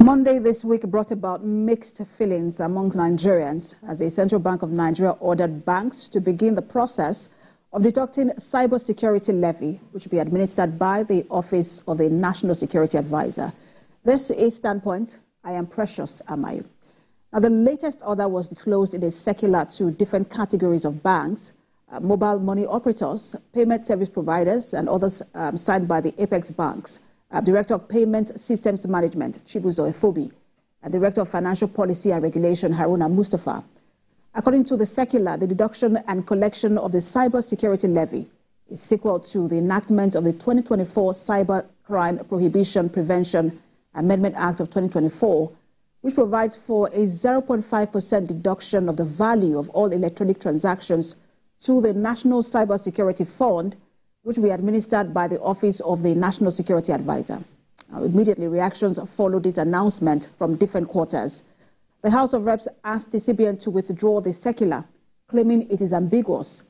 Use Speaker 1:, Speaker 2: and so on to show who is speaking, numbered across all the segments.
Speaker 1: Monday this week brought about mixed feelings among Nigerians as the Central Bank of Nigeria ordered banks to begin the process of deducting cybersecurity levy, which will be administered by the Office of the National Security Advisor. This is Standpoint. I am Precious Amayu. Now, the latest order was disclosed in a circular to different categories of banks, mobile money operators, payment service providers, and others signed by the Apex Banks. Director of Payment Systems Management, Chibuzo Efobi, and Director of Financial Policy and Regulation, Haruna Mustafa. According to the circular, the deduction and collection of the cybersecurity levy is equal to the enactment of the 2024 Cyber Crime Prohibition Prevention Amendment Act of 2024, which provides for a 0.5% deduction of the value of all electronic transactions to the National Cybersecurity Fund, which will be administered by the Office of the National Security Advisor. Immediately, reactions followed this announcement from different quarters. The House of Reps asked the CBN to withdraw the circular, claiming it is ambiguous.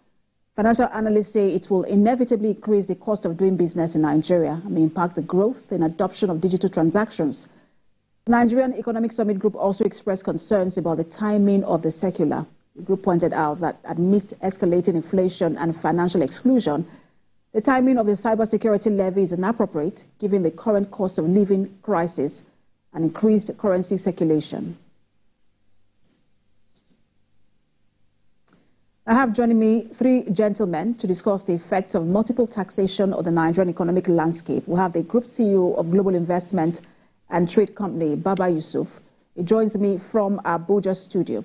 Speaker 1: Financial analysts say it will inevitably increase the cost of doing business in Nigeria and may impact the growth and adoption of digital transactions. The Nigerian Economic Summit Group also expressed concerns about the timing of the circular. The group pointed out that amidst escalating inflation and financial exclusion, the timing of the cybersecurity levy is inappropriate, given the current cost of living crisis and increased currency circulation. I have joining me three gentlemen to discuss the effects of multiple taxation on the Nigerian economic landscape. We have the Group CEO of Global Investment and Trade Company, Baba Yusuf. He joins me from Abuja studio.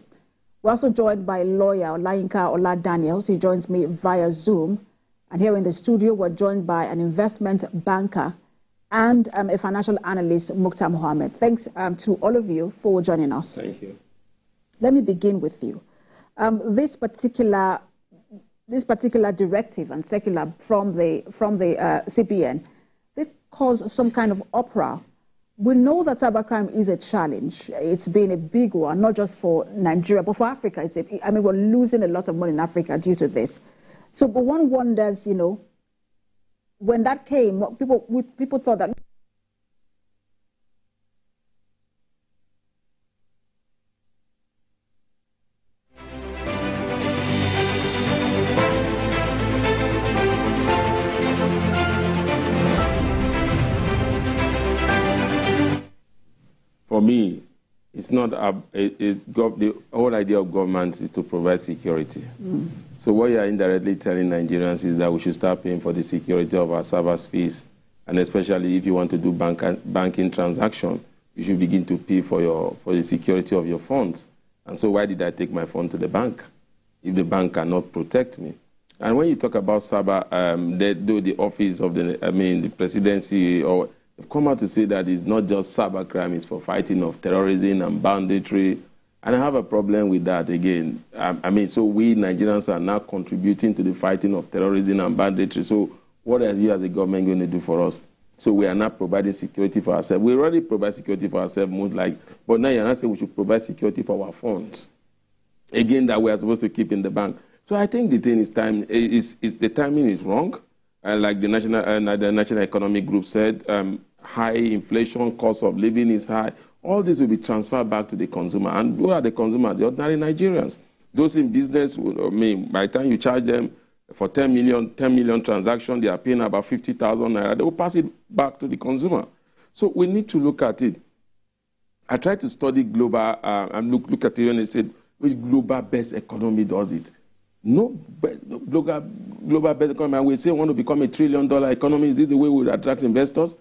Speaker 1: We're also joined by lawyer Olayinka Ola Daniels. He joins me via Zoom. And here in the studio, we're joined by an investment banker and a financial analyst, Mukhtar Mohammed. Thanks to all of you for joining us.
Speaker 2: Thank you.
Speaker 1: Let me begin with you. This particular directive and circular from the CBN, it caused some kind of uproar. We know that cybercrime is a challenge. It's been a big one, not just for Nigeria, but for Africa. We're losing a lot of money in Africa due to this. So, but one wonders, when that came, people thought that.
Speaker 2: For me, it's not the whole idea of government is to provide security. So what you are indirectly telling Nigerians is that we should start paying for the security of our cyberspace, and especially if you want to do banking transaction, you should begin to pay for the security of your funds. And so why did I take my fund to the bank if the bank cannot protect me? And when you talk about cyber, the office of the presidency they've come out to say that it's not just cybercrime, it's for fighting of terrorism and banditry. And I have a problem with that again. So we Nigerians are now contributing to the fighting of terrorism and banditry. So what are you as a government going to do for us? So we are not providing security for ourselves. We already provide security for ourselves, but now you're not saying we should provide security for our funds. Again, that we are supposed to keep in the bank. So I think the thing is the timing is wrong. Like the National Economic Group said, high inflation, cost of living is high. All this will be transferred back to the consumer. And who are the consumers? The ordinary Nigerians. Those in business, by the time you charge them for 10 million transactions, they are paying about 50,000 naira. They will pass it back to the consumer. So we need to look at it. I tried to study global and look at it and I said, which global best economy does it? No global best economy. And we say we want to become $1 trillion economy. Is this the way we would attract investors?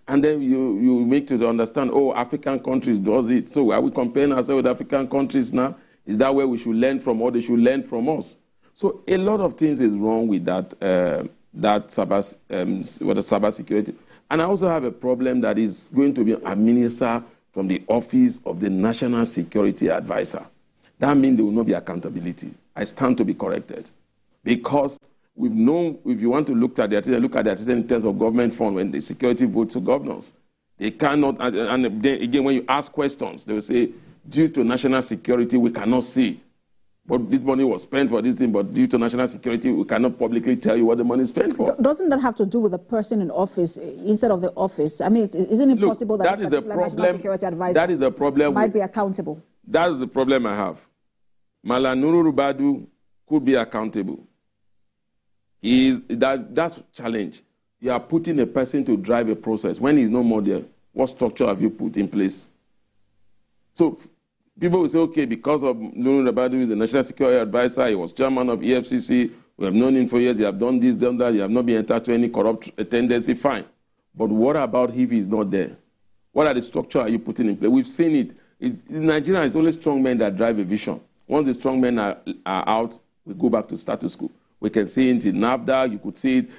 Speaker 2: And then you make to understand, African countries does it. So are we comparing ourselves with African countries now? Is that where we should learn from, or they should learn from us? So a lot of things is wrong with that cyber security. And I also have a problem that is going to be administered from the Office of the National Security Advisor. That means there will not be accountability. I stand to be corrected. Because we've known, if you want to look at the attitude in terms of government fund, when the security votes to governors, they cannot, and then again, when you ask questions, they will say, due to national security, we cannot see. but this money was spent for this thing, but due to national security, we cannot publicly tell you what the money is spent for.
Speaker 1: Doesn't that have to do with the person in office instead of the office? I mean, isn't it possible that this particular national security advisor might be accountable?
Speaker 2: That is the problem I have. Malanuru Rubadu could be accountable. That's a challenge. You are putting a person to drive a process. When he's no more there, what structure have you put in place? So people will say, okay, because of Nuru Rubadu is the national security advisor, he was chairman of EFCC, we have known him for years, he have done this, done that, he have not been attached to any corrupt tendency, fine. But what about if he's not there? What are the structure are you putting in place? We've seen it. In Nigeria, it's only strong men that drive a vision. Once the strong men are out, we go back to status quo. We can see it in NAFDA, you could see it.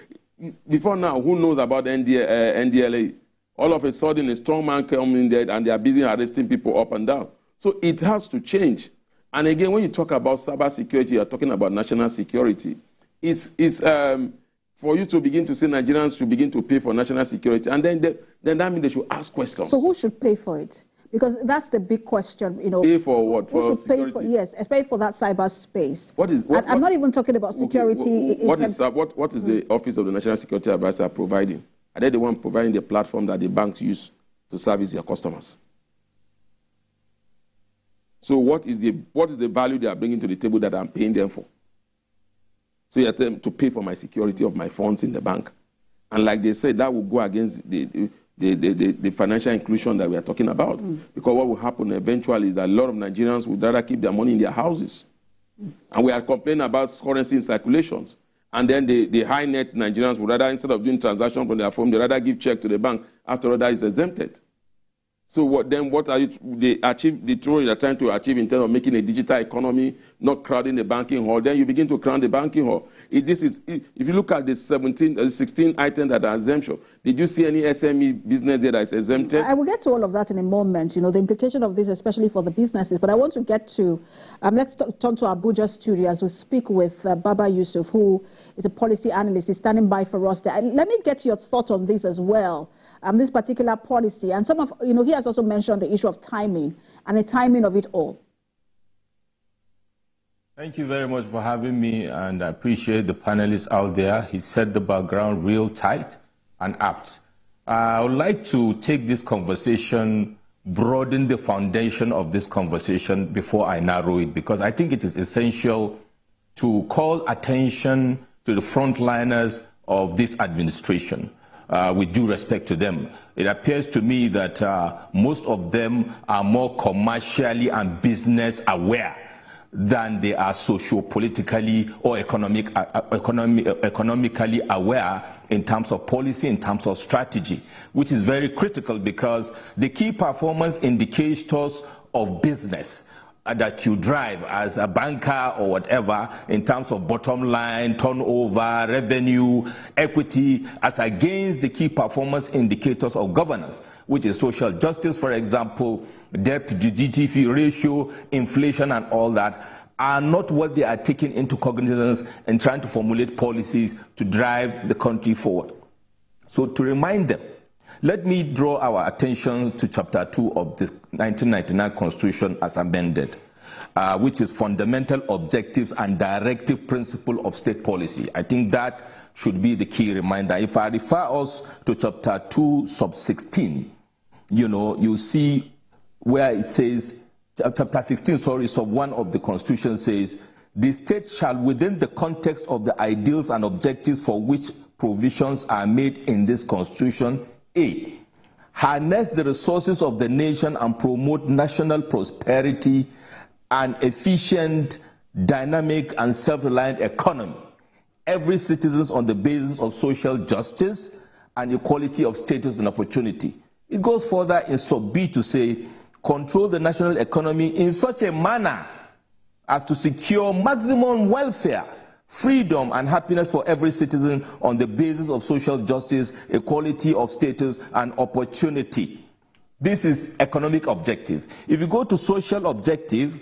Speaker 2: Before now, who knows about NDLA? All of a sudden, a strong man comes in there and they are busy arresting people up and down. So it has to change. And again, when you talk about cyber security, you're talking about national security. It's for you to begin to say Nigerians should begin to pay for national security. And then that means they should ask questions.
Speaker 1: So who should pay for it? Because that's the big question, you know.
Speaker 2: Pay for what?
Speaker 1: For security? Pay for, yes, especially for that cyber space. I'm not even talking about security.
Speaker 2: What is the Office of the National Security Advisor providing? Are they the one providing the platform that the banks use to service their customers? So what is the value they are bringing to the table that I'm paying them for? So you have to pay for my security of my funds in the bank. And like they said, that will go against the financial inclusion that we are talking about. Because what will happen eventually is that a lot of Nigerians would rather keep their money in their houses. And we are complaining about currency in circulations. And then the high net Nigerians would rather, instead of doing transactions from their phone, they rather give check to the bank. After all, that is exempted. So what are they are trying to achieve in terms of making a digital economy, not crowding the banking hall? Then you begin to crowd the banking hall. If you look at the 16 items that are exemption, did you see any SME business there that is exempted?
Speaker 1: I will get to all of that in a moment, you know, the implication of this, especially for the businesses. But I want to get to, let's turn to Abuja studio as we speak with Baba Yusuf, who is a policy analyst. He's standing by for us there. Let me get your thought on this as well. This particular policy, and he has also mentioned the issue of timing and the timing of it all.
Speaker 3: Thank you very much for having me, and I appreciate the panelists out there. He set the background real tight and apt. I would like to take this conversation, broaden the foundation of this conversation before I narrow it, because I think it is essential to call attention to the frontliners of this administration. With due respect to them, it appears to me that most of them are more commercially and business aware than they are socio-politically or economically aware in terms of policy, in terms of strategy, which is very critical because the key performance indicators of business that you drive as a banker or whatever in terms of bottom line, turnover, revenue, equity, as against the key performance indicators of governance, which is social justice, for example, debt to GDP ratio, inflation and all that, are not what they are taking into cognizance and trying to formulate policies to drive the country forward. So to remind them, let me draw our attention to Chapter 2 of the 1999 Constitution as amended, which is fundamental objectives and directive principle of state policy. I think that should be the key reminder. If I refer us to Chapter 2, sub 16, you see where it says, Chapter 16, sub 1 of the Constitution says, the state shall, within the context of the ideals and objectives for which provisions are made in this Constitution, A, harness the resources of the nation and promote national prosperity and efficient, dynamic, and self-reliant economy. Every citizen on the basis of social justice and equality of status and opportunity. It goes further in sub B to say, control the national economy in such a manner as to secure maximum welfare, freedom and happiness for every citizen on the basis of social justice, equality of status and opportunity. This is economic objective. If you go to social objective,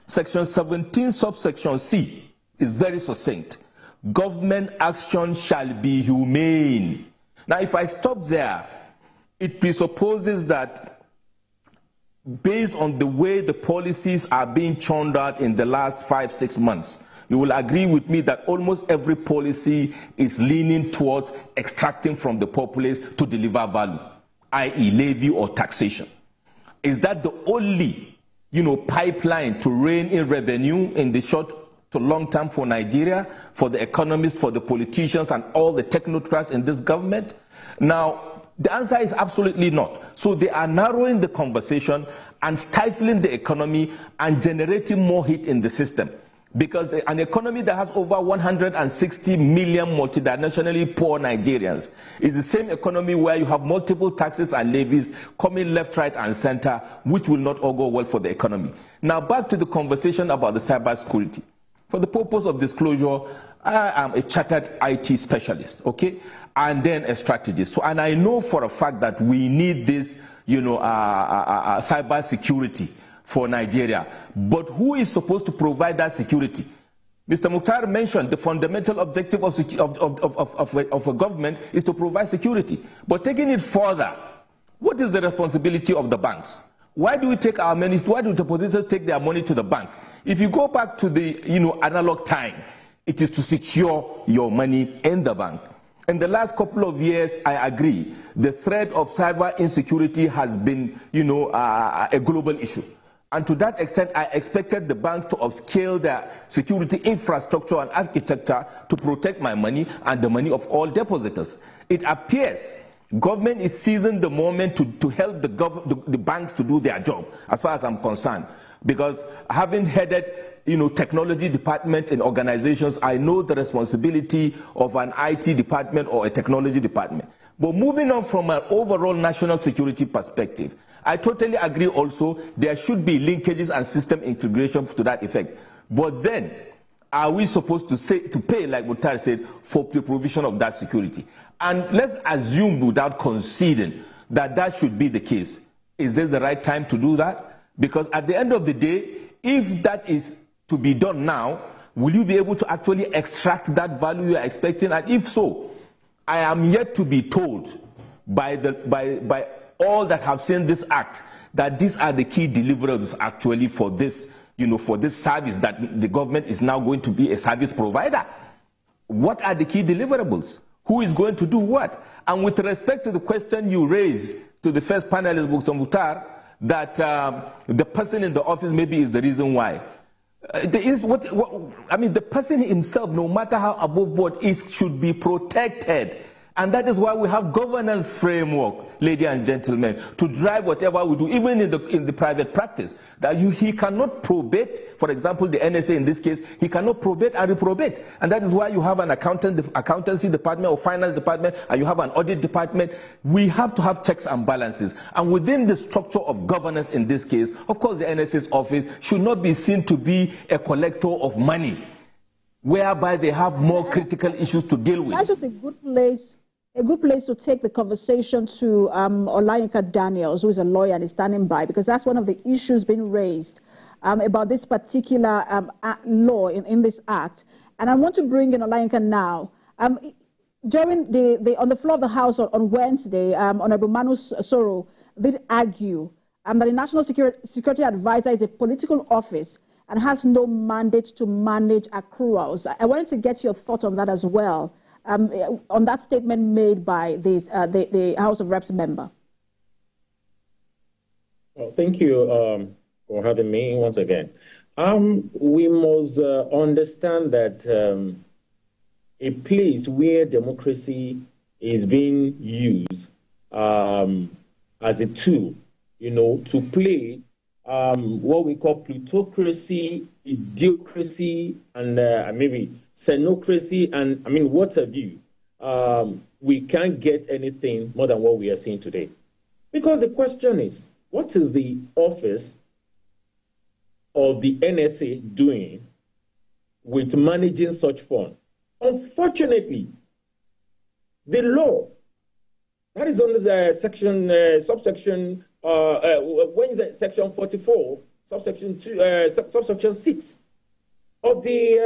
Speaker 3: section 17 subsection C is very succinct. Government action shall be humane. Now if I stop there, it presupposes that based on the way the policies are being churned out in the last 5-6 months, you will agree with me that almost every policy is leaning towards extracting from the populace to deliver value, i.e. levy or taxation. Is that the only, pipeline to rein in revenue in the short to long term for Nigeria, for the economists, for the politicians, and all the technocrats in this government? Now, the answer is absolutely not. So they are narrowing the conversation and stifling the economy and generating more heat in the system. Because an economy that has over 160 million multinationally poor Nigerians is the same economy where you have multiple taxes and levies coming left, right, and center, which will not all go well for the economy. Now, back to the conversation about the cybersecurity. For the purpose of disclosure, I am a chartered IT specialist, okay, and then a strategist. So, and I know for a fact that we need this, cybersecurity for Nigeria. But who is supposed to provide that security? Mr. Mukhtar mentioned the fundamental objective of a government is to provide security. But taking it further, what is the responsibility of the banks? Why do we take our money? Why do the politicians take their money to the bank? If you go back to the analog time, it is to secure your money in the bank. In the last couple of years, I agree, the threat of cyber insecurity has been a global issue. And to that extent, I expected the banks to upscale their security infrastructure and architecture to protect my money and the money of all depositors. It appears government is seizing the moment to help the banks to do their job, as far as I'm concerned. Because having headed technology departments in organizations, I know the responsibility of an IT department or a technology department. But moving on from an overall national security perspective, I totally agree also there should be linkages and system integration to that effect. But then, are we supposed to pay, like Mukhtar said, for the provision of that security? And let's assume without conceding that that should be the case. Is this the right time to do that? Because at the end of the day, if that is to be done now, will you be able to actually extract that value you are expecting? And if so, I am yet to be told by all that have seen this act that these are the key deliverables actually for this, for this service that the government is now going to be a service provider. What are the key deliverables? Who is going to do what? And with respect to the question you raised to the first panelist, Dr. Mukhtar, that the person in the office maybe is the reason why. The person himself, no matter how above board is, should be protected. And that is why we have governance framework, ladies and gentlemen, to drive whatever we do, even in the private practice. That he cannot probate, for example, the NSA in this case, he cannot probate and reprobate. And that is why you have an accountancy department or finance department, and you have an audit department. We have to have checks and balances. And within the structure of governance in this case, of course, the NSA's office should not be seen to be a collector of money, whereby they have more critical issues to deal with.
Speaker 1: That's just a good place to take the conversation to Olayinka Daniels, who is a lawyer and is standing by, because that's one of the issues being raised about this particular law in this act. And I want to bring in Olayinka now. During on the floor of the House on Wednesday, Honorable Manu Soro did argue that the National Security Advisor is a political office and has no mandate to manage accruals. I wanted to get your thought on that as well. On that statement made by the House of Reps member.
Speaker 4: Well, thank you for having me once again. We must understand that a place where democracy is being used as a tool, to play what we call plutocracy, idiocracy, and maybe xenocracy, and what have you, we can't get anything more than what we are seeing today. Because the question is, what is the office of the NSA doing with managing such funds? Unfortunately, the law, that is on the subsection, when is it? Section 44, subsection 2, subsection 6 of the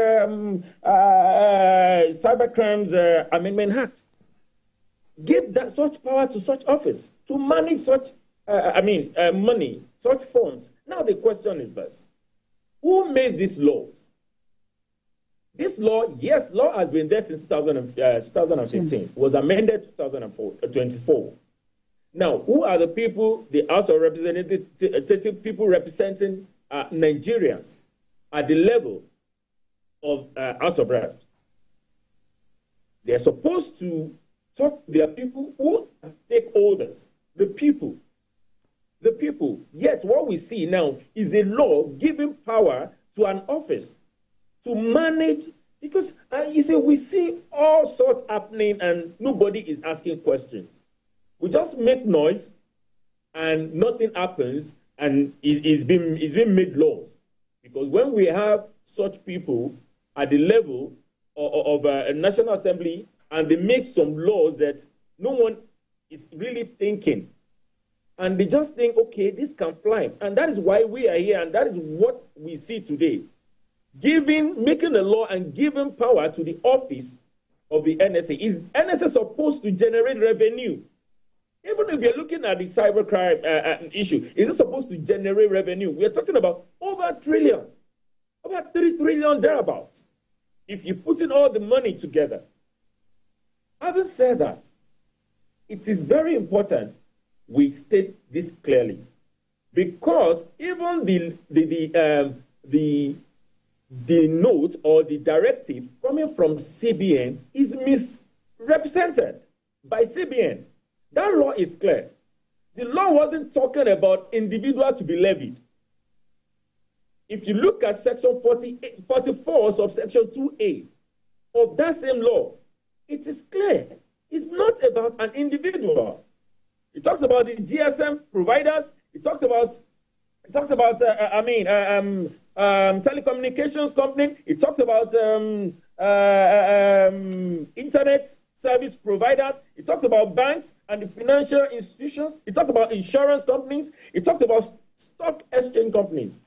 Speaker 4: Cybercrimes Amendment Act, give such power to such office to manage such money, such forms. Now the question is this: who made these laws? This law, yes, law has been there since 2015. Was amended 2024. Now, who are the people, the House of Representatives, people representing Nigerians at the level of House of Reps? They are supposed to talk. They are people who are stakeholders, the people. The people. Yet what we see now is a law giving power to an office to manage, because you see, we see all sorts happening and nobody is asking questions. We just make noise and nothing happens, and it's been made laws. Because when we have such people at the level of a National Assembly and they make some laws that no one is really thinking, and they just think, okay, this can fly. And that is why we are here, and that is what we see today. Making a law and giving power to the office of the NSA. Is NSA supposed to generate revenue? Even if you're looking at the cybercrime issue, is it supposed to generate revenue? We are talking about over $1 trillion, over 3 trillion thereabouts, if you put in all the money together. Having said that, it is very important we state this clearly, because even the note or the directive coming from CBN is misrepresented by CBN. That law is clear. The law wasn't talking about individual to be levied. If you look at section 44, subsection 2A of that same law, it is clear. It's not about an individual. It talks about the GSM providers. It talks about telecommunications company. It talks about internet service providers. It talks about banks and the financial institutions. It talks about insurance companies. It talks about stock exchange companies.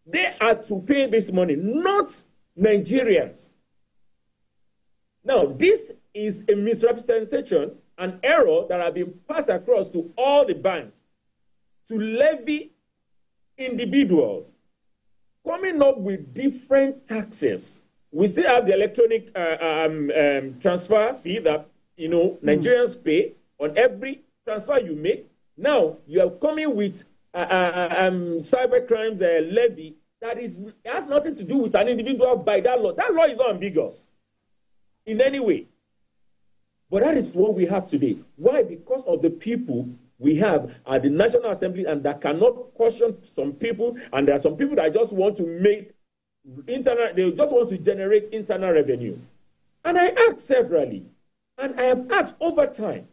Speaker 4: They are to pay this money, not Nigerians. Now, this is a misrepresentation, an error that has been passed across to all the banks to levy individuals, coming up with different taxes. We still have the electronic transfer fee that Nigerians pay on every transfer you make. Now you are coming with cyber crimes levy that has nothing to do with an individual by that law. That law is not ambiguous in any way. But that is what we have today. Why? Because of the people we have at the National Assembly, and that cannot caution some people, and there are some people that just want to they just want to generate internal revenue. And I asked severally, and I have asked over time,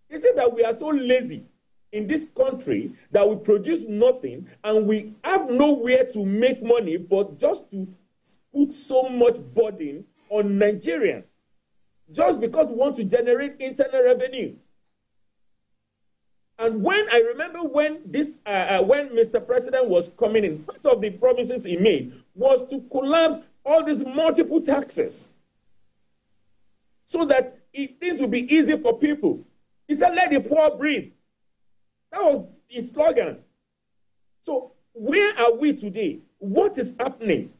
Speaker 4: is it that we are so lazy in this country that we produce nothing and we have nowhere to make money but just to put so much burden on Nigerians just because we want to generate internal revenue? And I remember when Mr. President was coming in, part of the promises he made was to collapse all these multiple taxes so that things will be easy for people. He said, let the poor breathe. That was his slogan. So where are we today? What is happening?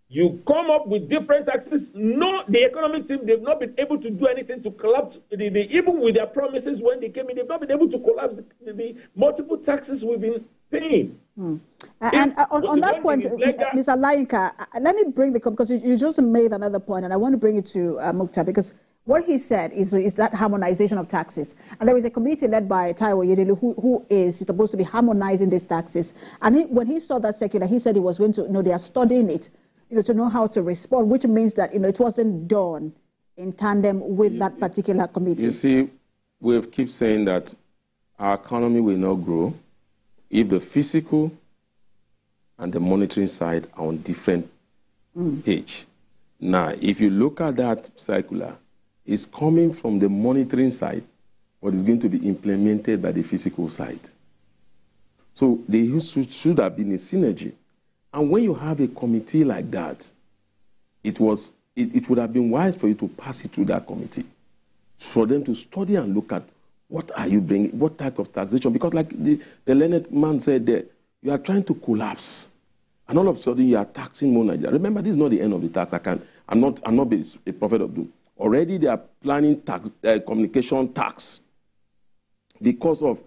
Speaker 4: You come up with different taxes. No, the economic team, they've not been able to do anything to collapse. Even with their promises when they came in, they've not been able to collapse the multiple taxes we've been paying.
Speaker 1: And on that point, Mr. Lainka, let me bring because you just made another point, and I want to bring it to Mukhtar, because what he said is that harmonization of taxes. And there is a committee led by Taiwo Yedelu who is supposed to be harmonizing these taxes. And when he saw that circular, he said he was going to, they are studying it, to know how to respond, which means that, it wasn't done in tandem with that particular committee.
Speaker 2: You see, we keep saying that our economy will not grow if the physical and the monitoring side are on different page. Now, if you look at that circular, it's coming from the monitoring side, but it's going to be implemented by the physical side. So there should have been a synergy. And when you have a committee like that, it would have been wise for you to pass it to that committee, for them to study and look at What are you bringing? What type of taxation? Because like the learned man said there, you are trying to collapse. And all of a sudden, you are taxing more Nigeria. Remember, this is not the end of the tax. I'm not a prophet of doom. Already, they are planning communication tax because of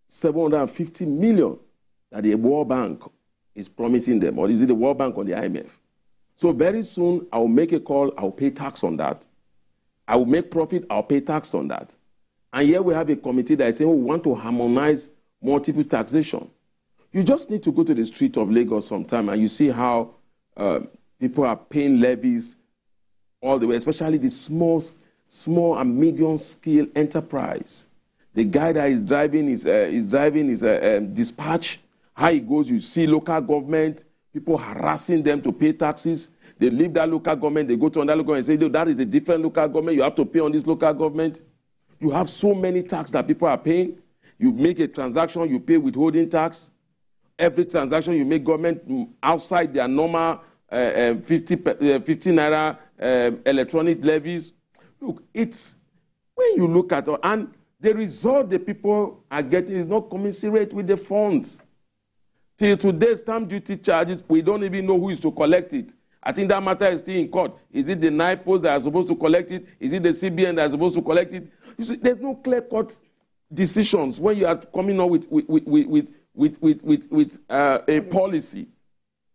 Speaker 2: 750 million that the World Bank is promising them. Or is it the World Bank or the IMF? So very soon, I will make a call. I will pay tax on that. I will make profit. I'll pay tax on that. And here we have a committee that is saying, we want to harmonize multiple taxation. You just need to go to the street of Lagos sometime and you see how people are paying levies all the way, especially the small and medium-scale enterprise. The guy that is driving his dispatch, how he goes, you see local government, people harassing them to pay taxes. They leave that local government, they go to another local government and say, that is a different local government, you have to pay on this local government. You have so many taxes that people are paying. You make a transaction, you pay withholding tax. Every transaction you make government outside their normal 50 naira electronic levies. Look, it's when you look at it, and the result the people are getting is not commensurate with the funds. Till today's stamp duty charges, we don't even know who is to collect it. I think that matter is still in court. Is it the NIPOs that are supposed to collect it? Is it the CBN that is supposed to collect it? You see, there's no clear-cut decisions when you are coming up with a policy.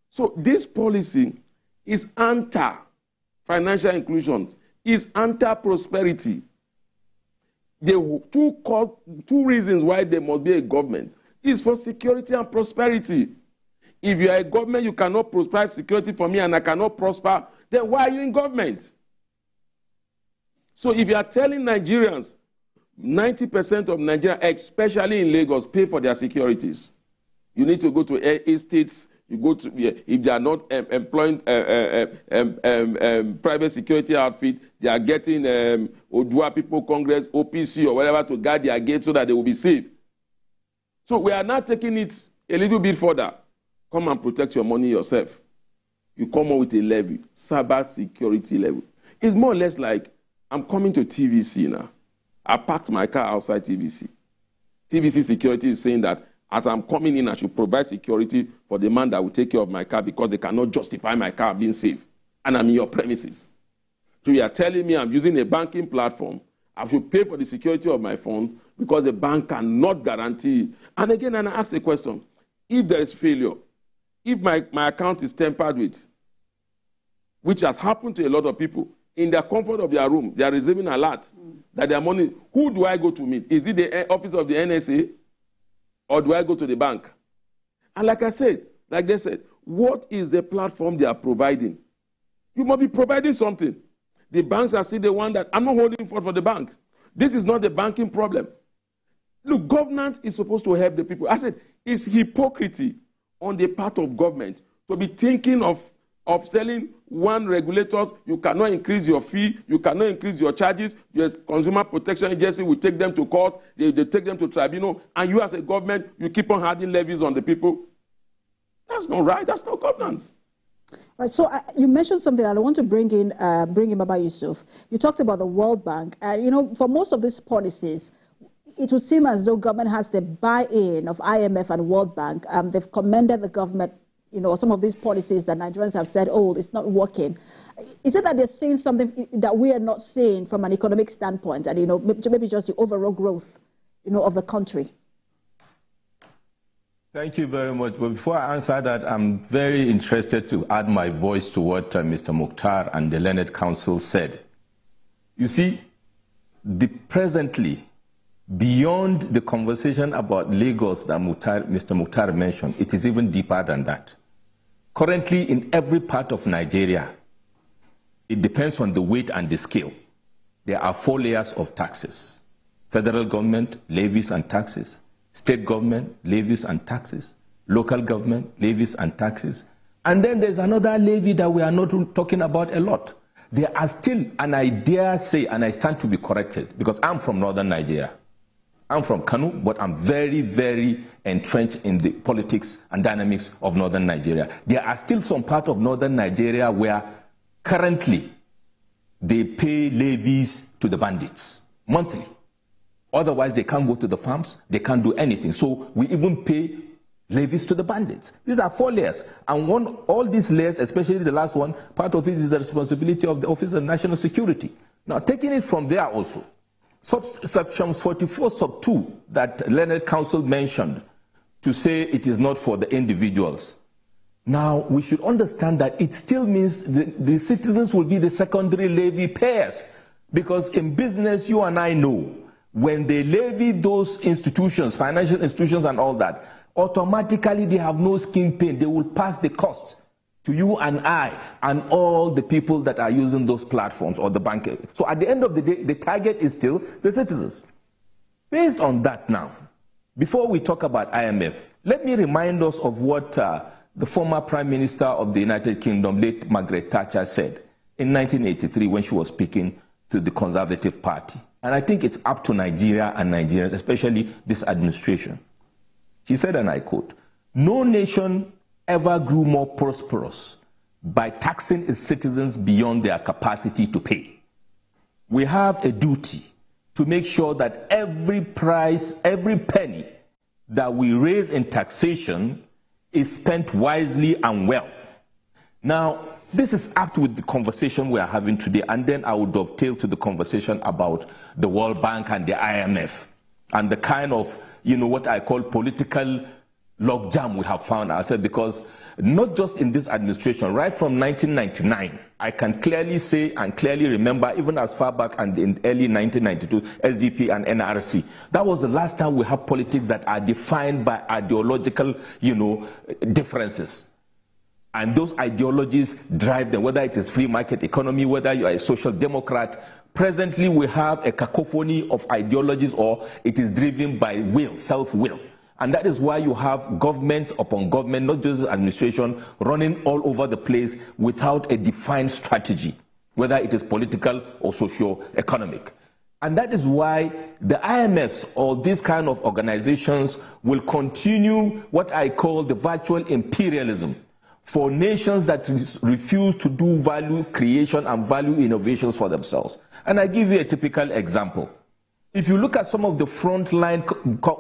Speaker 2: So this policy is anti-financial inclusion, is anti-prosperity. The two reasons why there must be a government is for security and prosperity. If you are a government, you cannot provide security for me and I cannot prosper, then why are you in government? So if you are telling Nigerians, 90% of Nigerians, especially in Lagos, pay for their securities. You need to go to estates. You go to, if they are not employing private security outfit, they are getting Odua People Congress, OPC, or whatever to guard their gates so that they will be safe. So we are now taking it a little bit further. Come and protect your money yourself. You come up with a levy, cyber security level. It's more or less like I'm coming to TVC now. I parked my car outside TVC. TVC security is saying that as I'm coming in, I should provide security for the man that will take care of my car because they cannot justify my car being safe. And I'm in your premises. So you are telling me I'm using a banking platform. I should pay for the security of my phone because the bank cannot guarantee it. And again, and I ask a question. If there is failure, if my account is tampered with, which has happened to a lot of people, in the comfort of their room, they are receiving alert that their money, who do I go to meet? Is it the office of the NSA or do I go to the bank? And like I said, like they said, what is the platform they are providing? You must be providing something. The banks are still the one that, I'm not holding for the banks. This is not the banking problem. Look, government is supposed to help the people. I said, it's hypocrisy on the part of government to be thinking of selling one regulator. You cannot increase your fee, you cannot increase your charges, your consumer protection agency will take them to court, they take them to tribunal, and you as a government, you keep on adding levies on the people. That's not right, that's not governance.
Speaker 1: Right, so you mentioned something that I want to bring in Baba Yusuf. You talked about the World Bank. You know, for most of these policies, it would seem as though government has the buy-in of IMF and World Bank. They've commended the government, you know, some of these policies that Nigerians have said, oh, it's not working. Is it that they're seeing something that we are not seeing from an economic standpoint, and, you know, maybe just the overall growth, you know, of the country?
Speaker 3: Thank you very much. But before I answer that, I'm very interested to add my voice to what Mr. Mukhtar and the Learned Council said. You see, presently, beyond the conversation about Lagos that Mr. Mukhtar mentioned, it is even deeper than that. Currently, in every part of Nigeria, it depends on the weight and the scale. There are 4 layers of taxes. Federal government, levies and taxes. State government, levies and taxes. Local government, levies and taxes. And then there's another levy that we are not talking about a lot. There are still, and I dare say, and I stand to be corrected, because I'm from northern Nigeria. I'm from Kano, but I'm very, very entrenched in the politics and dynamics of northern Nigeria. There are still some parts of northern Nigeria where currently they pay levies to the bandits monthly. Otherwise, they can't go to the farms, they can't do anything. So we even pay levies to the bandits. These are 4 layers. And all these layers, especially the last one, part of it is the responsibility of the Office of National Security. Now, taking it from there also, section 44 sub 2 that Learned Counsel mentioned to say it is not for the individuals. Now, we should understand that it still means the citizens will be the secondary levy payers. Because in business, you and I know, when they levy those institutions, financial institutions and all that, automatically they have no skin pain. They will pass the cost to you and I and all the people that are using those platforms or the bank. So at the end of the day, the target is still the citizens. Based on that now, before we talk about IMF, let me remind us of what the former Prime Minister of the United Kingdom, late Margaret Thatcher, said in 1983 when she was speaking to the Conservative Party. And I think it's up to Nigeria and Nigerians, especially this administration. She said, and I quote, "No nation ever grew more prosperous by taxing its citizens beyond their capacity to pay. We have a duty to make sure that every penny that we raise in taxation is spent wisely and well." Now, this is apt with the conversation we are having today, and then I will dovetail to the conversation about the World Bank and the IMF and the kind of, what I call political logjam we have found ourselves, because not just in this administration, right from 1999, I can clearly say and clearly remember, even as far back and in early 1992, SDP and NRC, that was the last time we have politics that are defined by ideological, differences. And those ideologies drive them, whether it is free market economy, whether you are a social democrat. Presently, we have a cacophony of ideologies, or it is driven by will, self-will. And that is why you have governments upon government, not just administration, running all over the place without a defined strategy, whether it is political or socio-economic. And that is why the IMFs or these kind of organizations will continue what I call the virtual imperialism for nations that refuse to do value creation and value innovations for themselves. And I give you a typical example. If you look at some of the frontline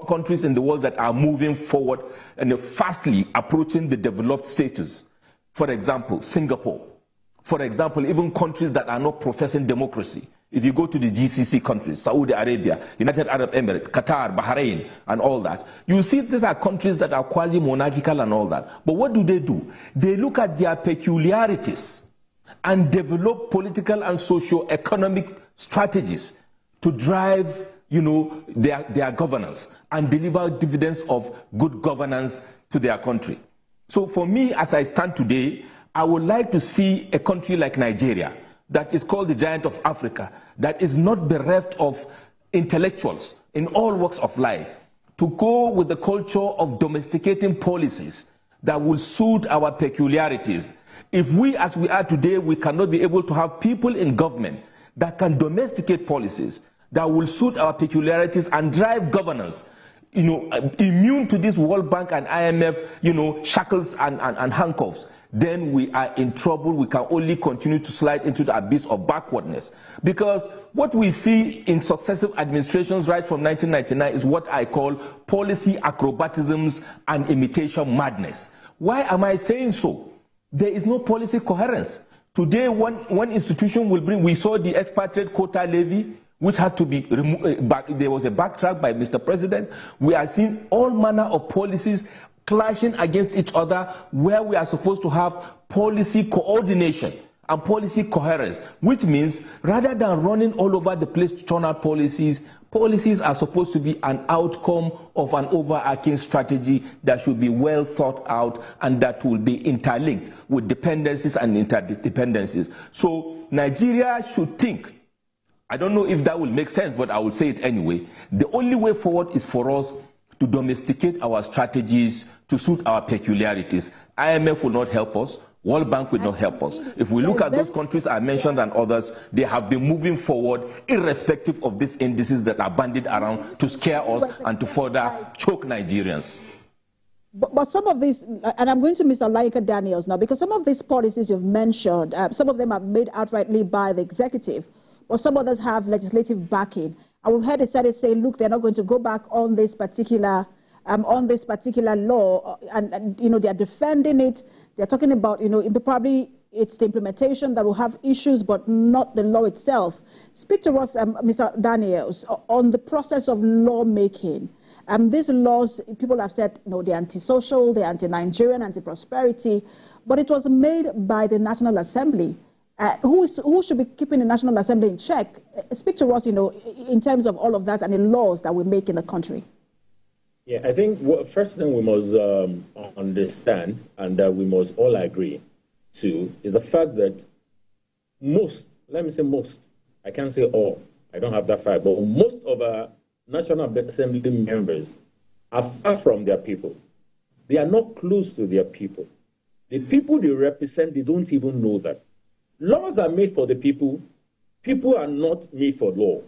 Speaker 3: countries in the world that are moving forward and fastly approaching the developed status, for example, Singapore, for example, even countries that are not professing democracy. If you go to the GCC countries, Saudi Arabia, United Arab Emirates, Qatar, Bahrain, and all that, you see these are countries that are quasi-monarchical and all that. But what do? They look at their peculiarities and develop political and socio-economic strategies to drive, their governance and deliver dividends of good governance to their country. So for me, as I stand today, I would like to see a country like Nigeria, that is called the giant of Africa, that is not bereft of intellectuals in all walks of life, to go with the culture of domesticating policies that will suit our peculiarities. If we, as we are today, we cannot be able to have people in government that can domesticate policies that will suit our peculiarities and drive governance, immune to this World Bank and IMF, shackles and handcuffs, then we are in trouble. We can only continue to slide into the abyss of backwardness. Because what we see in successive administrations right from 1999 is what I call policy acrobatisms and imitation madness. Why am I saying so? There is no policy coherence. Today, one institution will bring, we saw the expatriate quota levy, which had to be removed. There was a backtrack by Mr. President. We are seeing all manner of policies clashing against each other, where we are supposed to have policy coordination and policy coherence, which means rather than running all over the place to turn out policies, policies are supposed to be an outcome of an overarching strategy that should be well thought out and that will be interlinked with dependencies and interdependencies. So Nigeria should think, I don't know if that will make sense, but I will say it anyway, the only way forward is for us to domesticate our strategies to suit our peculiarities. IMF will not help us. World Bank will not help us. If we look at those countries I mentioned and others, they have been moving forward irrespective of these indices that are bandied around to scare us and to further choke Nigerians.
Speaker 1: But some of these, and I'm going to Mr. Laika Daniels now, because some of these policies you've mentioned, some of them are made outrightly by the executive, but some others have legislative backing. And we've heard the Senate say, look, they're not going to go back on this particular law, and you know, they're defending it. They're talking about, you know, probably it's the implementation that will have issues, but not the law itself. Speak to us, Mr. Daniels, on the process of lawmaking. These laws, people have said, no, they're antisocial, they're anti-Nigerian, anti-prosperity, but it was made by the National Assembly. Who should be keeping the National Assembly in check? Speak to us, you know, in terms of all of that and the laws that we make in the country.
Speaker 4: Yeah, I think first thing we must understand, and we must all agree to, is the fact that most, let me say most, I can't say all, I don't have that fact, but most of our National Assembly members are far from their people. They are not close to their people. The people they represent, they don't even know that. Laws are made for the people. People are not made for law.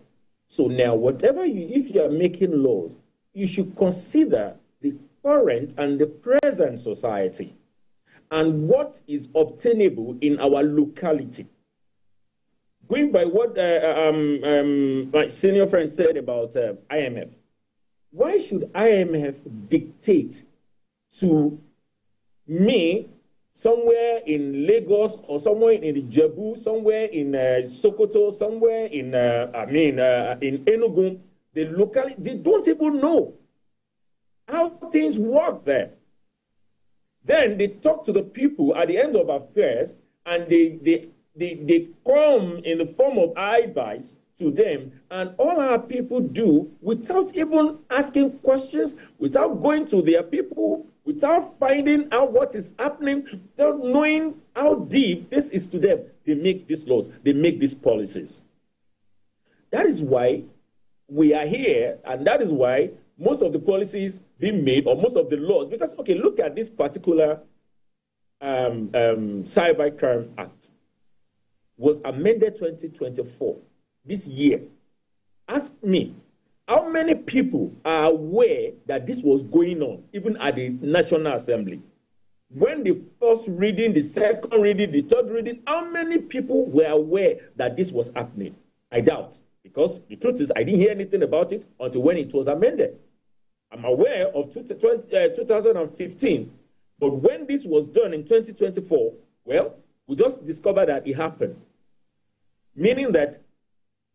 Speaker 4: So now, if you are making laws, you should consider the current and the present society and what is obtainable in our locality. Going by what my senior friend said about IMF, why should IMF dictate to me somewhere in Lagos or somewhere in Ijebu, somewhere in Sokoto, somewhere in Enugu, the locality, they don't even know how things work there. Then they talk to the people at the end of affairs, and they come in the form of advice to them, and all our people do, without even asking questions, without going to their people, without finding out what is happening, without knowing how deep this is to them, they make these laws, they make these policies. That is why we are here, and that is why most of the policies being made, or most of the laws, because, okay, look at this particular Cybercrime Act. Was amended 2024, this year. Ask me, how many people are aware that this was going on, even at the National Assembly? When the first reading, the second reading, the third reading, how many people were aware that this was happening? I doubt, because the truth is I didn't hear anything about it until when it was amended. I'm aware of 2015, but when this was done in 2024, well, we just discovered that it happened. Meaning that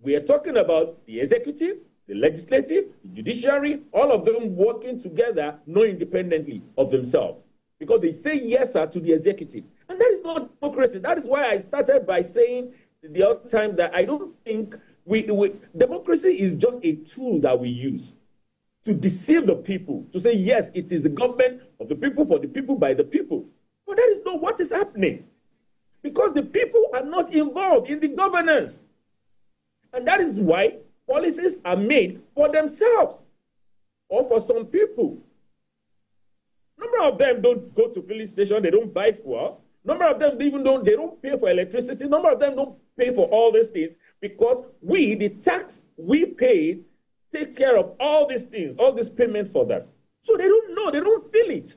Speaker 4: we are talking about the executive, the legislative, the judiciary, all of them working together, not independently of themselves. Because they say yes, sir, to the executive. And that is not democracy. That is why I started by saying the other time that I don't think democracy is just a tool that we use to deceive the people, to say, yes, it is the government of the people, for the people, by the people. But that is not what is happening. Because the people are not involved in the governance. And that is why policies are made for themselves or for some people. Number of them don't go to police station, they don't buy fuel. Number of them they don't pay for electricity. Number of them don't pay for all these things because the tax we pay takes care of all these things, all this payment for them. So they don't know, they don't feel it.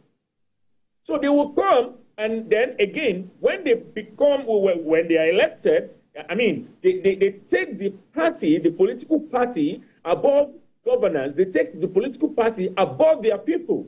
Speaker 4: So they will come, and then again, when they are elected, I mean, they take the party, the political party, above governance. They take the political party above their people.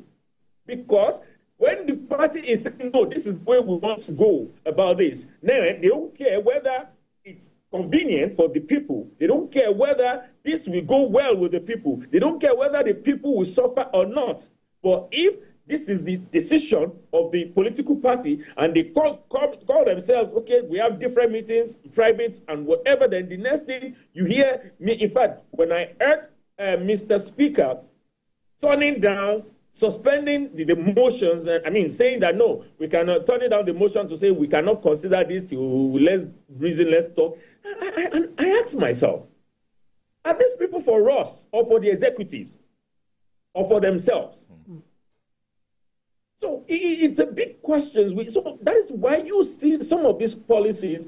Speaker 4: Because when the party is saying, no, this is where we want to go about this, now they don't care whether it's convenient for the people. They don't care whether this will go well with the people. They don't care whether the people will suffer or not. But if this is the decision of the political party, and they call themselves, okay, we have different meetings, private and whatever, then the next thing you hear me, in fact, when I heard Mr. Speaker turning down, suspending the motions, saying that, no, we cannot, turning down the motion to say we cannot consider this, let's reason, let's talk. And I asked myself, are these people for us or for the executives or for themselves? So it's a big question. So that is why you see some of these policies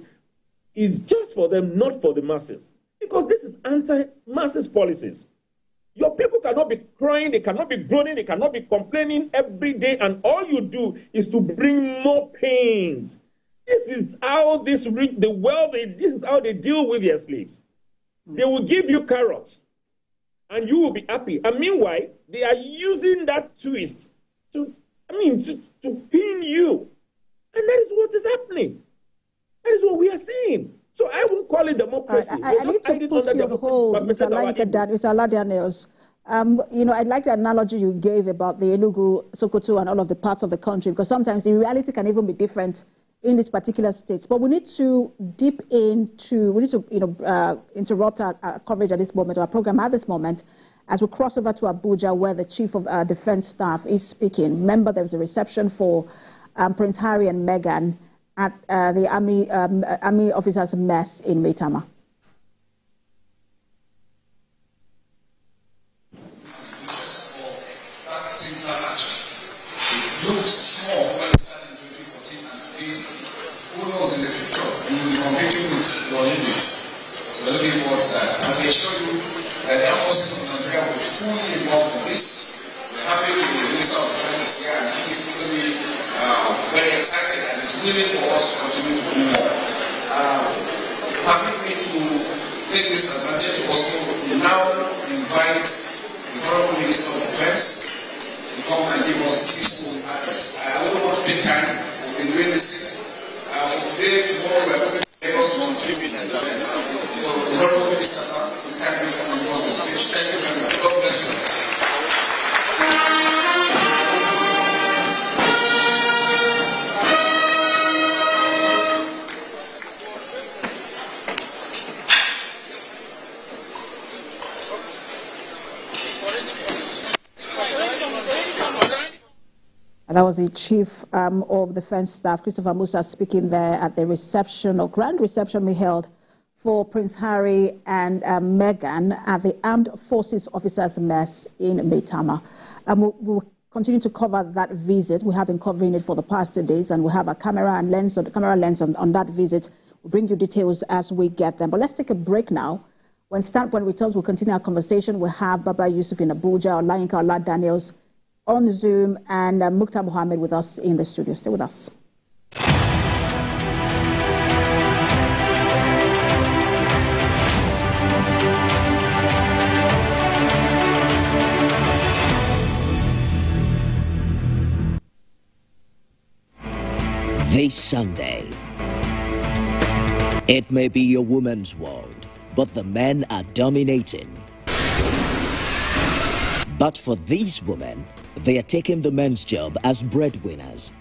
Speaker 4: is just for them, not for the masses. Because this is anti-masses policies. Your people cannot be crying, they cannot be groaning, they cannot be complaining every day, and all you do is to bring more pains. This is how this is how they deal with their slaves. They will give you carrots. and you will be happy. And meanwhile, they are using that twist to pin you. And that is what is happening. That is what we are seeing. So I won't call it democracy.
Speaker 1: Right, I need to put you on hold, Mr. Daniels. I like the analogy you gave about the Enugu, Sokoto, and all of the parts of the country, because sometimes the reality can even be different in these particular states. But we need to interrupt our coverage at this moment, our program at this moment, as we cross over to Abuja, where the Chief of Defense Staff is speaking. Remember, there was a reception for Prince Harry and Meghan at the Army Officers' Mess in Maitama.
Speaker 5: Looks small when it started in 2014, and today, who knows in the future, we will be competing with your units. We're looking forward to that. And we assure you that the Air Forces of Nigeria will be fully involved in this. We're happy with the Minister of Defense is here, and he is really very excited and is willing for us to continue to do more. Permit me to take this advantage to also now invite the Honorable Minister of Defense to come and give us his own address. I don't want to take time. We've been doing this from today, tomorrow, we're going to take us to contribute this event. So, the Honorable Minister, sir, you can't come and give us a speech. Thank you very much. God bless you.
Speaker 1: That was the Chief of Defense Staff, Christopher Musa, speaking there at the reception, or grand reception we held for Prince Harry and Meghan at the Armed Forces Officers' Mess in Maitama. We'll continue to cover that visit. We have been covering it for the past 2 days, and we have a camera lens on that visit. We'll bring you details as we get them. But let's take a break now. When Standpoint returns, we'll continue our conversation. We have Baba Yusuf in Abuja, Olayinka Daniels on Zoom, and Mukhtar Mohammed with us in the studio. Stay with us.
Speaker 6: This Sunday, it may be a woman's world, but the men are dominating. But for these women, they are taking the men's job as breadwinners.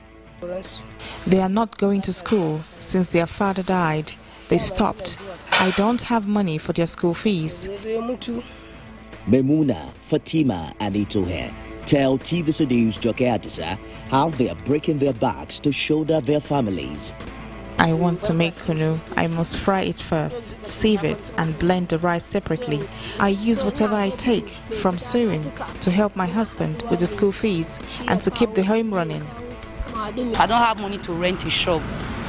Speaker 7: They are not going to school since their father died. They stopped. I don't have money for their school fees.
Speaker 6: Memuna, Fatima, and Itohe tell TVC News Joke Adisa how they are breaking their backs to shoulder their families.
Speaker 7: I want to make kunu. I must fry it first, sieve it, and blend the rice separately. I use whatever I take, from sewing to help my husband with the school fees and to keep the home running.
Speaker 8: I don't have money to rent a shop.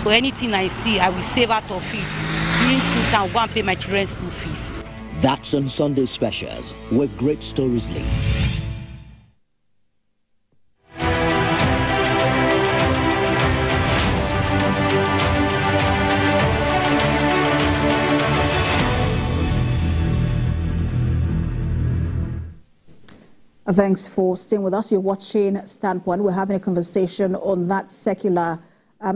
Speaker 8: For anything I see, I will save out of it. During school time, go and pay my children's school fees.
Speaker 6: That's on Sunday Specials, where great stories live.
Speaker 1: Thanks for staying with us. You're watching Standpoint. We're having a conversation on that circular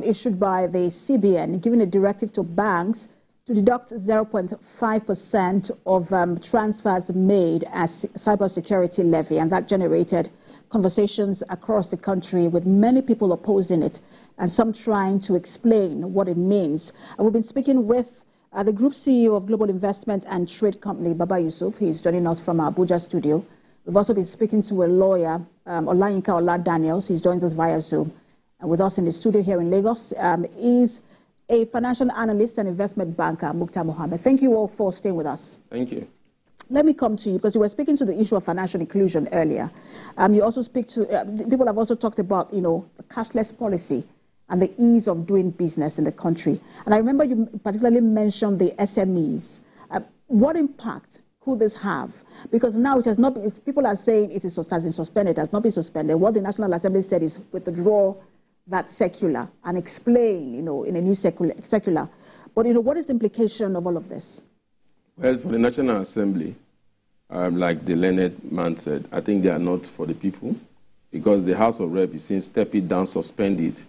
Speaker 1: issued by the CBN, giving a directive to banks to deduct 0.5% of transfers made as cybersecurity levy. And that generated conversations across the country with many people opposing it and some trying to explain what it means. And we've been speaking with the Group CEO of Global Investment and Trade Company, Baba Yusuf. He's joining us from our Abuja studio. We've also been speaking to a lawyer, Olayinka Daniels. He joins us via Zoom. And with us in the studio here in Lagos is a financial analyst and investment banker, Mukhtar Mohammed. Thank you all for staying with us.
Speaker 2: Thank you.
Speaker 1: Let me come to you, because you were speaking to the issue of financial inclusion earlier. You also speak to, people have also talked about, the cashless policy and the ease of doing business in the country. And I remember you particularly mentioned the SMEs. What impact could this have? Because now it has not been, people are saying it has been suspended, it has not been suspended. What the National Assembly said is withdraw that circular and explain, in a new circular. But, what is the implication of all of this?
Speaker 2: Well, for the National Assembly, like the learned man said, I think they are not for the people, because the House of Rep is saying step it down, suspend it.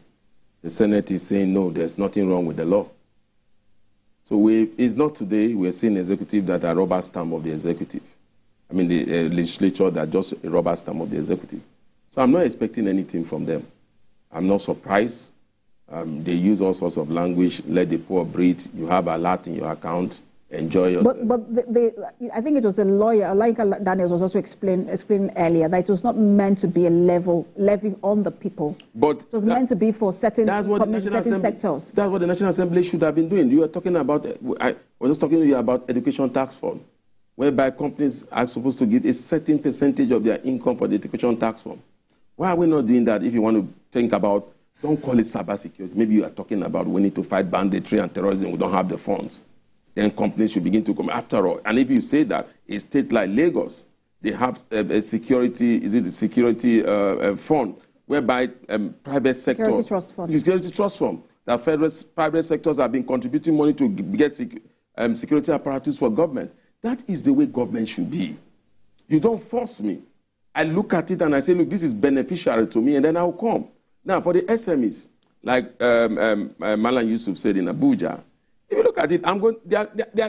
Speaker 2: The Senate is saying no, there's nothing wrong with the law. So it's not today we're seeing executive that are rubber stamp of the executive. I mean, the legislature that just a rubber stamp of the executive. So I'm not expecting anything from them. I'm not surprised. They use all sorts of language, let the poor breathe, you have a lot in your account, enjoy yourself.
Speaker 1: But I think it was a lawyer, like Daniels was also explaining earlier, that it was not meant to be a levy on the people.
Speaker 2: But
Speaker 1: it was meant to be for certain sectors.
Speaker 2: That's what the National Assembly should have been doing. You were talking about, I was just talking to you about education tax fund, whereby companies are supposed to give a certain percentage of their income for the education tax fund. Why are we not doing that if you want to think about, don't call it cybersecurity. Maybe you are talking about we need to fight banditry and terrorism. We don't have the funds. Then companies should begin to come after all. And if you say that a state like Lagos, they have a security, is it a security fund, whereby private sector...
Speaker 1: Security trust fund.
Speaker 2: Security trust fund. That private sectors have been contributing money to get security apparatus for government. That is the way government should be. You don't force me. I look at it and I say, look, this is beneficial to me, and then I'll come. Now, for the SMEs, like Malan Yusuf said in Abuja, if you look at it,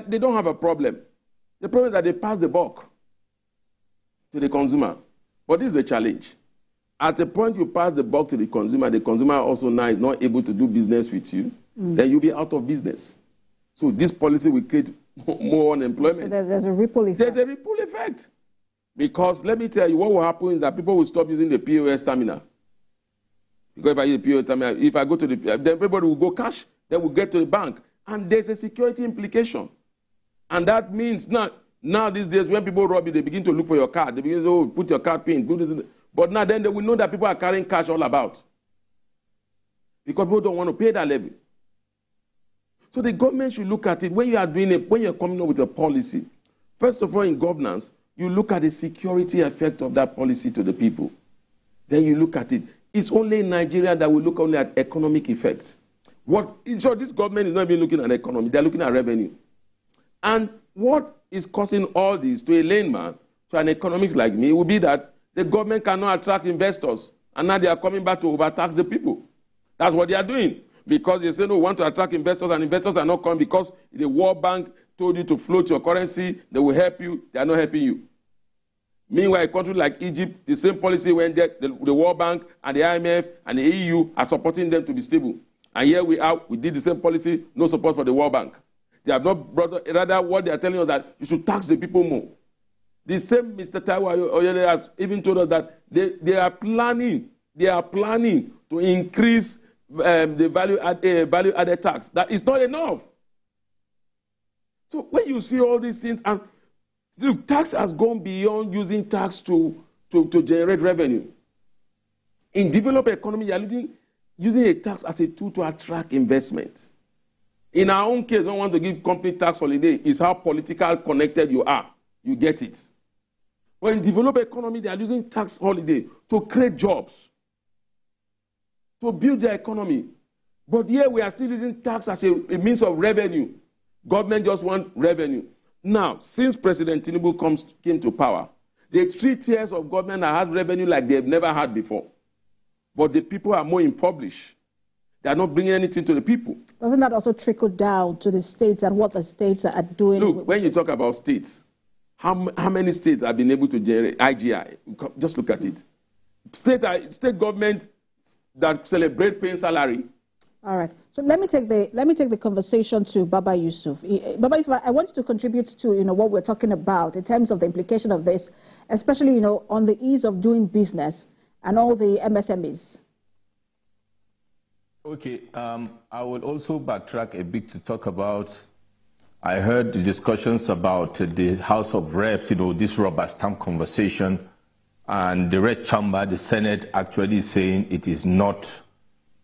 Speaker 2: they don't have a problem. The problem is that they pass the buck to the consumer. But this is the challenge. At the point you pass the buck to the consumer also now is not able to do business with you, then you'll be out of business. So this policy will create more unemployment.
Speaker 1: So there's a ripple effect.
Speaker 2: There's a ripple effect. Because let me tell you, what will happen is that people will stop using the POS terminal. Because if I use the POS terminal, if I go to then everybody will go cash, then we'll get to the bank. And there's a security implication. And that means now these days, when people rob you, they begin to look for your card. They begin to say, oh, put your card pin. Put it. But now then they will know that people are carrying cash all about. Because people don't want to pay that levy. So the government should look at it. When you are doing it, when you're coming up with a policy, first of all, in governance, you look at the security effect of that policy to the people. Then you look at it. It's only in Nigeria that we look only at economic effects. So this government is not even looking at economy. They're looking at revenue. And what is causing all this to a layman, to an economist like me, will be that the government cannot attract investors. And now they are coming back to overtax the people. That's what they are doing. Because they say, no, we want to attract investors, and investors are not coming because the World Bank told you to float your currency, they will help you, they are not helping you. Meanwhile, a country like Egypt, the same policy went there, the World Bank and the IMF and the EU are supporting them to be stable. And here we did the same policy, no support for the World Bank. They have not brought, rather what they are telling us that you should tax the people more. The same Mr. Taiwo Oyede has even told us that they are planning to increase the value-added tax. That is not enough. So when you see all these things, and look, tax has gone beyond using tax to generate revenue. In developed economy, you are using a tax as a tool to attract investment. In our own case, when we want to give company tax holiday, it's how political connected you are. You get it. But in developed economy, they are using tax holiday to create jobs, to build their economy. But here we are still using tax as a means of revenue. Government just wants revenue. Now, since President Tinubu came to power, the 3 tiers of government have had revenue like they've never had before. But the people are more impoverished. They are not bringing anything to the people.
Speaker 1: Doesn't that also trickle down to the states and what the states are doing?
Speaker 2: Look, when you talk about states, how many states have been able to generate IGI? Just look at it. State government that celebrate paying salary.
Speaker 1: All right. So let me take the conversation to Baba Yusuf. Baba Yusuf, I want you to contribute to what we're talking about in terms of the implication of this, especially on the ease of doing business and all the MSMEs.
Speaker 3: Okay. I will also backtrack a bit to talk about. I heard the discussions about the House of Reps, this rubber stamp conversation, and the Red Chamber, the Senate, actually saying it is not,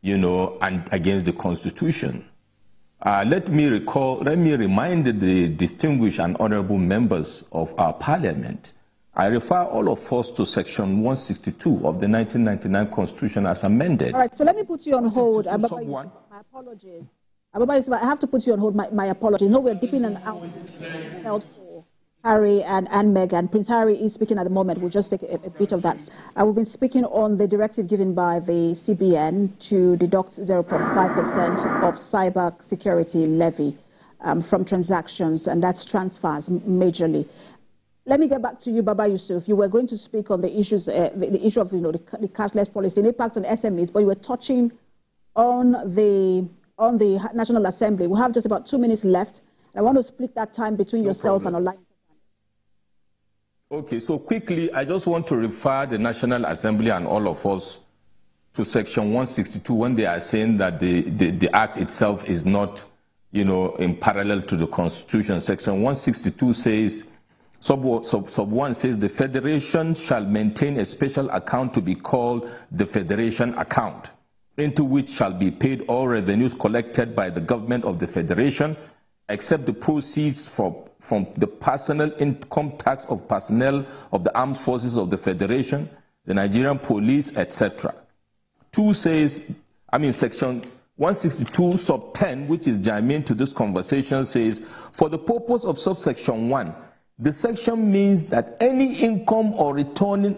Speaker 3: and against the Constitution. Let me remind the distinguished and honorable members of our Parliament. I refer all of us to Section 162 of the 1999 Constitution as amended.
Speaker 1: All right, so let me put you on hold. Baba Yusuf, my apologies. Baba Yusuf, I have to put you on hold. My apologies. No, we're dipping an hour held for Harry and Meghan. Prince Harry is speaking at the moment. We'll just take a bit of that. We've been speaking on the directive given by the CBN to deduct 0.5% of cyber security levy from transactions, and that's transfers majorly. Let me get back to you, Baba Yusuf. You were going to speak on the issues, the issue of the cashless policy, the impact on SMEs, but you were touching on the National Assembly. We have just about 2 minutes left. I want to split that time between yourself and online.
Speaker 3: Okay, so quickly, I just want to refer the National Assembly and all of us to Section 162 when they are saying that the Act itself is not, in parallel to the Constitution. Section 162 says, sub 1 says, the Federation shall maintain a special account to be called the Federation Account, into which shall be paid all revenues collected by the government of the Federation, except the proceeds from the personal income tax of personnel of the armed forces of the Federation, the Nigerian police, etc. 2 says, Section 162 sub 10, which is germane to this conversation, says, for the purpose of subsection 1, the section means that any income or return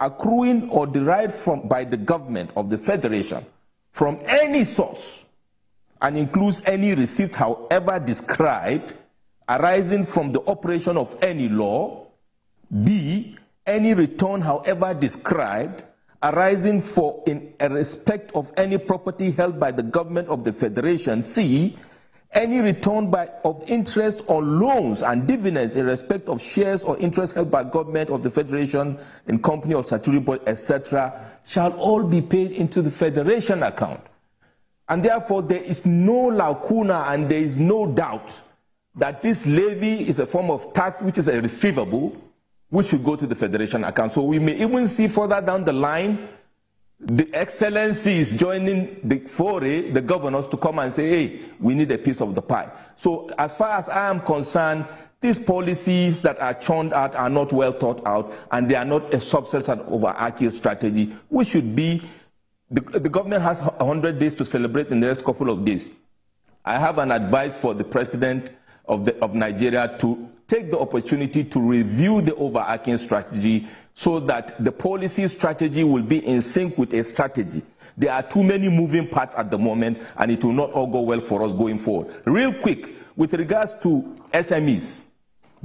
Speaker 3: accruing or derived by the government of the Federation from any source, and includes any receipt, however described, arising from the operation of any law. B, any return, however described, arising in respect of any property held by the government of the Federation. C, any return of interest on loans and dividends in respect of shares or interest held by government of the Federation in company or statutory body, etc., shall all be paid into the Federation account. And therefore, there is no lacuna and there is no doubt that this levy is a form of tax which is a receivable, which should go to the Federation account. So we may even see further down the line, the excellencies joining the foray, the governors, to come and say, hey, we need a piece of the pie. So as far as I am concerned, these policies that are churned out are not well thought out, and they are not a subset of overarching strategy, which should be. The government has 100 days to celebrate in the next couple of days. I have an advice for the president of Nigeria to take the opportunity to review the overarching strategy so that the policy strategy will be in sync with a strategy. There are too many moving parts at the moment, and it will not all go well for us going forward. Real quick, with regards to SMEs,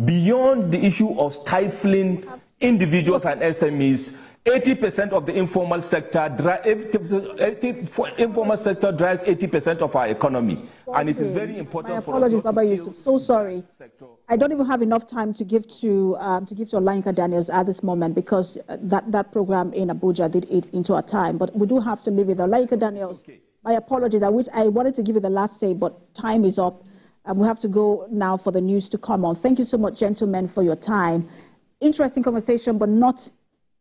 Speaker 3: beyond the issue of stifling individuals and SMEs, 80% of the informal sector drives 80% of our economy, and it is very important. My
Speaker 1: apologies, Baba Yusuf. So sorry. I don't even have enough time to give to Olayinka Daniels at this moment, because that program in Abuja did eat into our time. But we do have to leave it. Olayinka Daniels, okay. My apologies. I wanted to give you the last say, but time is up, and we have to go now for the news to come on. Thank you so much, gentlemen, for your time. Interesting conversation, but not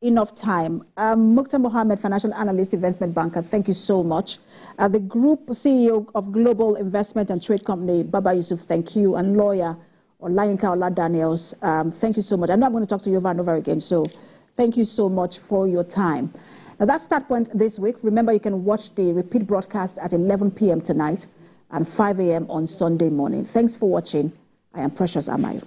Speaker 1: enough time. Mukhtar Mohammed, financial analyst, investment banker, thank you so much. The group CEO of Global Investment and Trade Company, Baba Yusuf, thank you. And lawyer Olayinka Daniels, thank you so much. I know I'm going to talk to you over and over again, so thank you so much for your time. Now, that's Start Point this week. Remember, you can watch the repeat broadcast at 11 p.m. tonight and 5 a.m. on Sunday morning. Thanks for watching. I am Precious Amayo.